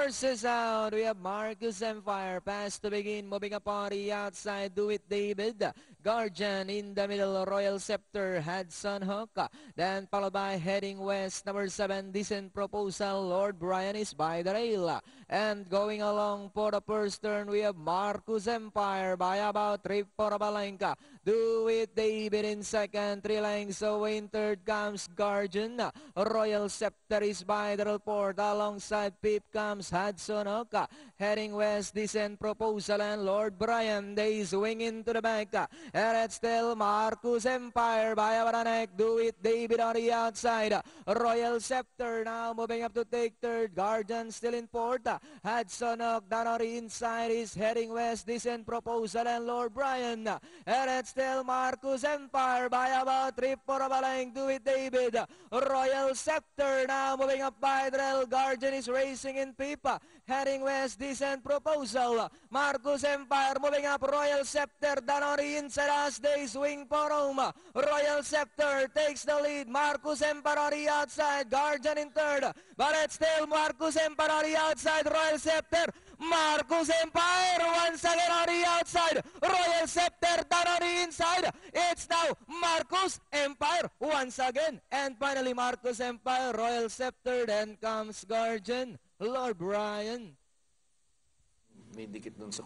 Forces out. We have Marcus Empire. Pass to begin. Moving up on the outside. Do it, David. Guardian in the middle. Royal Scepter. Hudson Hawk. Then followed by heading west. Number 7. Decent Proposal. Lord Brian is by the rail. And going along for the first turn, we have Marcus Empire by about 3/4 Balenka. Do it, David in second. 3 lengths away in third comes Guardian. Royal Scepter is by the report. Alongside Pip comes Hudson Hawk. Heading west, Decent Proposal and Lord Brian. They swing into the back. And it's still Marcus Empire by about a neck. Do it, David on the outside. Royal Scepter now moving up to take third. Guardian still in fourth. Hudson Hawk down on the inside is heading west. Decent Proposal and Lord Brian. And it's still Marcus Empire by about 3/4 of a length. Do it, David. Royal Scepter now moving up by the rail. Guardian is racing in Pipa. Heading west, Decent Proposal. Marcus Empire moving up. Royal Scepter down on the inside as they swing for home. Royal Scepter takes the lead. Marcus Empire on the outside. Guardian in third. But it's still Marcus Empire on the outside. Royal Scepter. Marcus Empire once again on the outside. Royal Scepter down on the inside. It's now Marcus Empire once again. And finally Marcus Empire, Royal Scepter, then comes Guardian, Lord Brian. May dikit dun sa